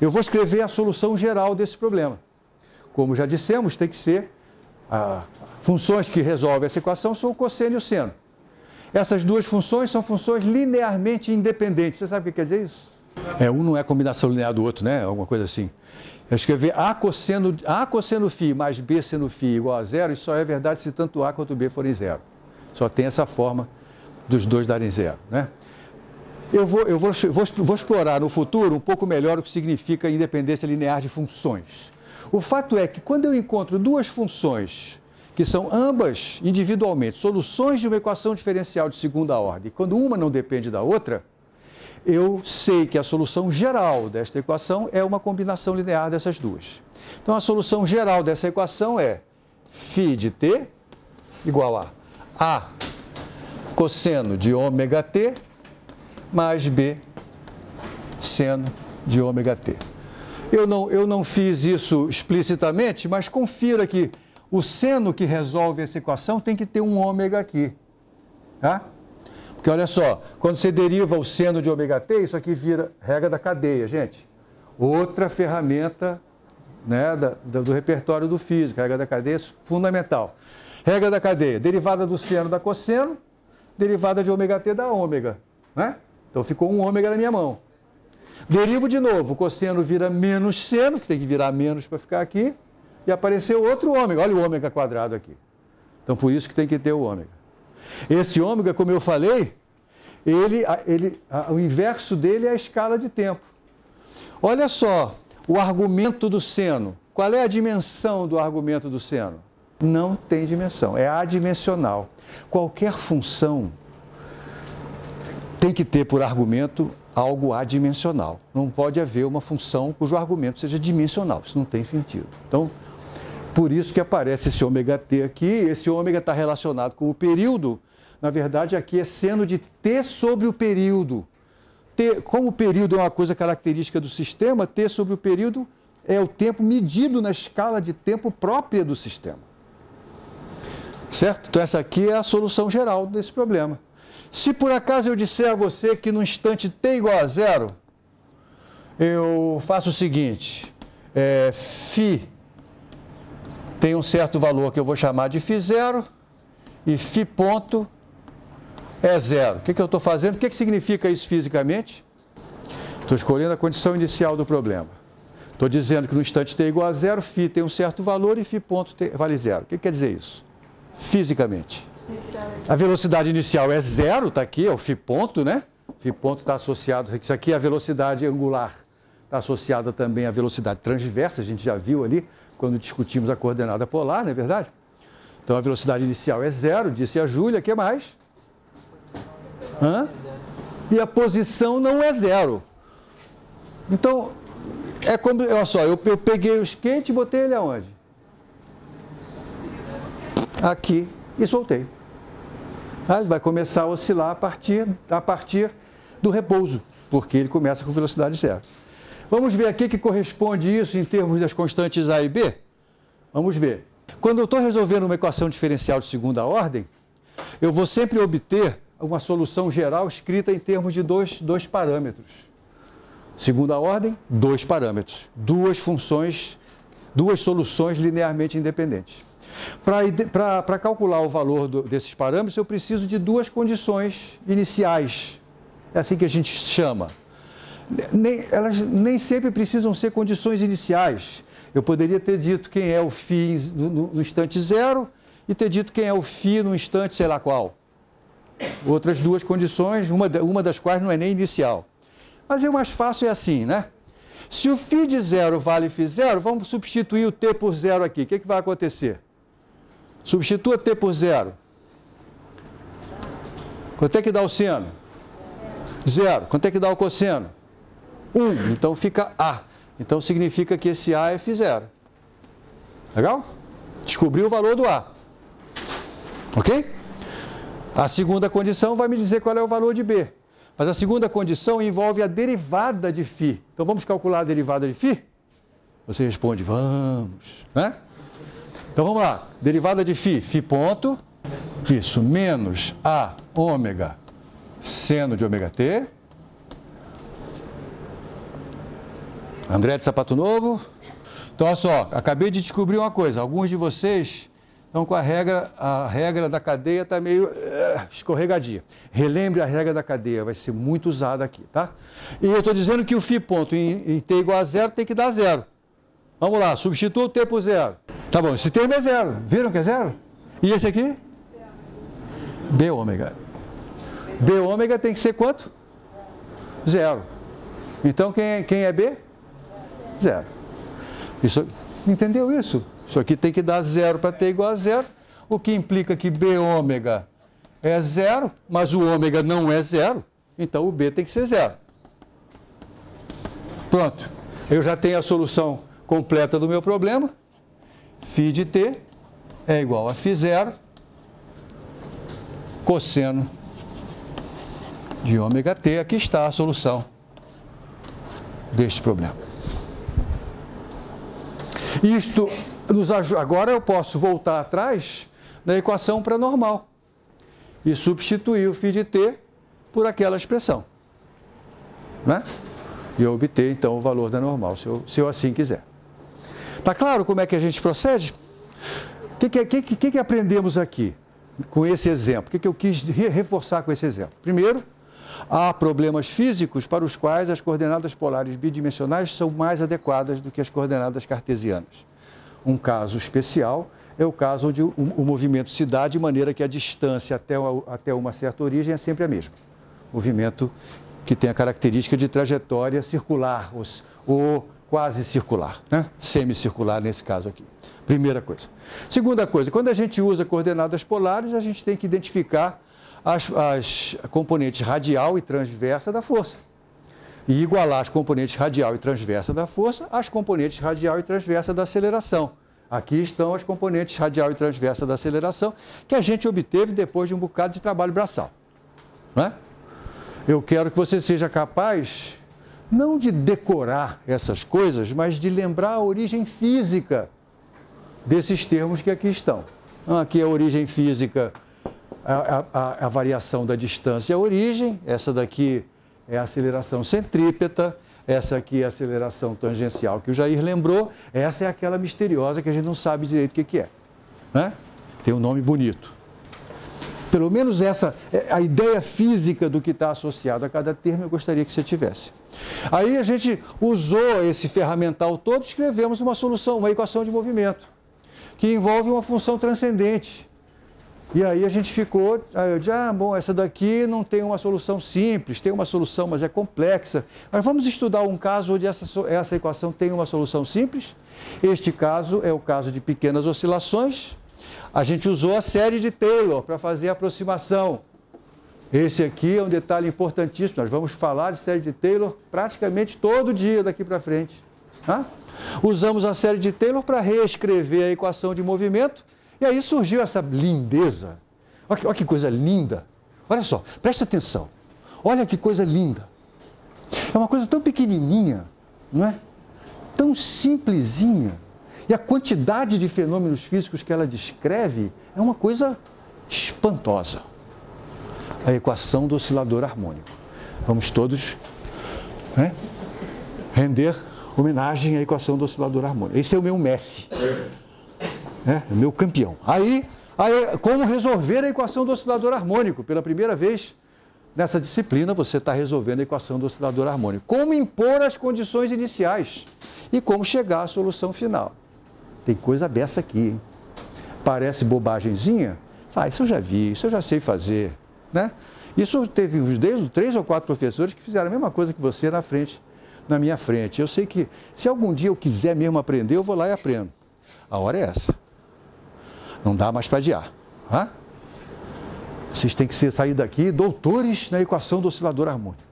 Eu vou escrever a solução geral desse problema. Como já dissemos, tem que ser funções que resolvem essa equação são o cosseno e o seno. Essas duas funções são funções linearmente independentes. Você sabe o que quer dizer isso? Um não é combinação linear do outro, né? Alguma coisa assim. Eu escrever A cosseno φ mais B seno φ igual a zero, isso só é verdade se tanto A quanto B forem zero. Só tem essa forma dos dois darem zero, né? Eu vou explorar no futuro um pouco melhor o que significa independência linear de funções. O fato é que quando eu encontro duas funções que são ambas individualmente soluções de uma equação diferencial de segunda ordem, quando uma não depende da outra, eu sei que a solução geral desta equação é uma combinação linear dessas duas. Então, a solução geral dessa equação é φ de t igual a cosseno de ômega t mais b seno de ômega t. Eu não fiz isso explicitamente, mas confira que o seno que resolve essa equação tem que ter um ômega aqui, tá? Porque olha só, quando você deriva o seno de ômega t, isso aqui vira regra da cadeia, gente. Outra ferramenta, né, do repertório do físico, regra da cadeia fundamental. Regra da cadeia, derivada do seno dá cosseno, derivada de ômega t dá ômega, né? Então ficou um ômega na minha mão. Derivo de novo, o cosseno vira menos seno, que tem que virar menos para ficar aqui, e apareceu outro ômega. Olha o ômega quadrado aqui. Então, por isso que tem que ter o ômega. Esse ômega, como eu falei, o inverso dele é a escala de tempo. Olha só, o argumento do seno. Qual é a dimensão do argumento do seno? Não tem dimensão, é adimensional. Qualquer função tem que ter por argumento algo adimensional. Não pode haver uma função cujo argumento seja dimensional. Isso não tem sentido. Então, por isso que aparece esse ômega t aqui. Esse ômega está relacionado com o período. Na verdade, aqui é seno de t sobre o período. Como o período é uma coisa característica do sistema, t sobre o período é o tempo medido na escala de tempo própria do sistema. Certo? Então, essa aqui é a solução geral desse problema. Se por acaso eu disser a você que no instante t igual a zero, eu faço o seguinte, φ tem um certo valor que eu vou chamar de φ0 e φ ponto é zero. O que eu estou fazendo? O que significa isso fisicamente? Estou escolhendo a condição inicial do problema. Estou dizendo que no instante t igual a zero, φ tem um certo valor e φ ponto vale zero. O que quer dizer isso? Fisicamente. A velocidade inicial é zero, está aqui, é o φ ponto, né? Φ ponto está associado, isso aqui é a velocidade angular, está associada também à velocidade transversa, a gente já viu ali quando discutimos a coordenada polar, não é verdade? Então a velocidade inicial é zero, disse a Júlia, o que mais? E a posição não é zero. Então, é como, olha só, eu peguei o skate e botei ele aonde? Aqui, e soltei. Ele vai começar a oscilar a partir do repouso, porque ele começa com velocidade zero. Vamos ver aqui que corresponde isso em termos das constantes A e B? Vamos ver. Quando eu estou resolvendo uma equação diferencial de segunda ordem, eu vou sempre obter uma solução geral escrita em termos de dois parâmetros. Segunda ordem, dois parâmetros. Duas funções, duas soluções linearmente independentes. Para calcular o valor desses parâmetros, eu preciso de duas condições iniciais. É assim que a gente chama. Elas nem sempre precisam ser condições iniciais. Eu poderia ter dito quem é o φ no instante zero e ter dito quem é o φ no instante sei lá qual. Outras duas condições, uma das quais não é nem inicial. Mas o mais fácil é assim, né? Se o φ de zero vale φ0, vamos substituir o t por zero aqui. O que vai acontecer? Substitua t por zero. Quanto é que dá o seno? Zero. Quanto é que dá o cosseno? 1. Então fica A. Então significa que esse A é φ0. Legal? Descobriu o valor do A. Ok? A segunda condição vai me dizer qual é o valor de B. Mas a segunda condição envolve a derivada de φ. Então vamos calcular a derivada de φ? Você responde, vamos. Né? Então vamos lá. Derivada de φ. Φ ponto. Isso. Menos A ômega seno de ômega t. André de Sapato Novo. Então, olha só, acabei de descobrir uma coisa. Alguns de vocês estão com a regra da cadeia está meio escorregadia. Relembre a regra da cadeia, vai ser muito usada aqui, tá? E eu estou dizendo que o φ ponto em t igual a zero tem que dar zero. Vamos lá, substitua o t por zero. Tá bom, esse termo é zero. Viram que é zero? E esse aqui? B ômega. B ômega tem que ser quanto? Zero. Então, quem é B? Zero. Isso, entendeu isso? Isso aqui tem que dar zero para t igual a zero, o que implica que B ômega é zero, mas o ômega não é zero, então o B tem que ser zero. Pronto. Eu já tenho a solução completa do meu problema. Φ de t é igual a φ0 cosseno de ômega t. Aqui está a solução deste problema. Isto nos ajuda. Agora eu posso voltar atrás na equação para normal e substituir o φ de t por aquela expressão, né? E obter então o valor da normal, se eu assim quiser. Tá claro como é que a gente procede? O que aprendemos aqui com esse exemplo? O que eu quis reforçar com esse exemplo? Primeiro, há problemas físicos para os quais as coordenadas polares bidimensionais são mais adequadas do que as coordenadas cartesianas. Um caso especial é o caso onde o movimento se dá de maneira que a distância até uma certa origem é sempre a mesma. Movimento que tem a característica de trajetória circular ou quase circular, né? Semicircular nesse caso aqui. Primeira coisa. Segunda coisa, quando a gente usa coordenadas polares, a gente tem que identificar as componentes radial e transversa da força. E igualar as componentes radial e transversa da força às componentes radial e transversa da aceleração. Aqui estão as componentes radial e transversa da aceleração que a gente obteve depois de um bocado de trabalho braçal, não é? Eu quero que você seja capaz, não de decorar essas coisas, mas de lembrar a origem física desses termos que aqui estão. Aqui é a origem física, a variação da distância à origem. Essa daqui é a aceleração centrípeta. Essa aqui é a aceleração tangencial que o Jair lembrou. Essa é aquela misteriosa que a gente não sabe direito o que é, né? Tem um nome bonito. Pelo menos essa, a ideia física do que está associado a cada termo, eu gostaria que você tivesse. Aí a gente usou esse ferramental todo, escrevemos uma solução, uma equação de movimento, que envolve uma função transcendente. E aí a gente ficou, eu disse, bom, essa daqui não tem uma solução simples, tem uma solução, mas é complexa. Mas vamos estudar um caso onde essa equação tem uma solução simples. Este caso é o caso de pequenas oscilações. A gente usou a série de Taylor para fazer a aproximação. Esse aqui é um detalhe importantíssimo. Nós vamos falar de série de Taylor praticamente todo dia daqui para frente. Tá? Usamos a série de Taylor para reescrever a equação de movimento. E aí surgiu essa lindeza. Olha que coisa linda. Olha só, presta atenção. Olha que coisa linda. É uma coisa tão pequenininha, não é? Tão simplesinha. E a quantidade de fenômenos físicos que ela descreve é uma coisa espantosa. A equação do oscilador harmônico. Vamos todos, né, render homenagem à equação do oscilador harmônico. Esse é o meu Messi, né, o meu campeão. Aí, como resolver a equação do oscilador harmônico? Pela primeira vez nessa disciplina, você está resolvendo a equação do oscilador harmônico. Como impor as condições iniciais e como chegar à solução final. Tem coisa dessa aqui, hein? Parece bobagemzinha? Isso eu já vi, isso eu já sei fazer, né? Isso teve desde 3 ou 4 professores que fizeram a mesma coisa que você na minha frente. Eu sei que se algum dia eu quiser mesmo aprender, eu vou lá e aprendo. A hora é essa. Não dá mais para adiar. Vocês têm que sair daqui doutores na equação do oscilador harmônico.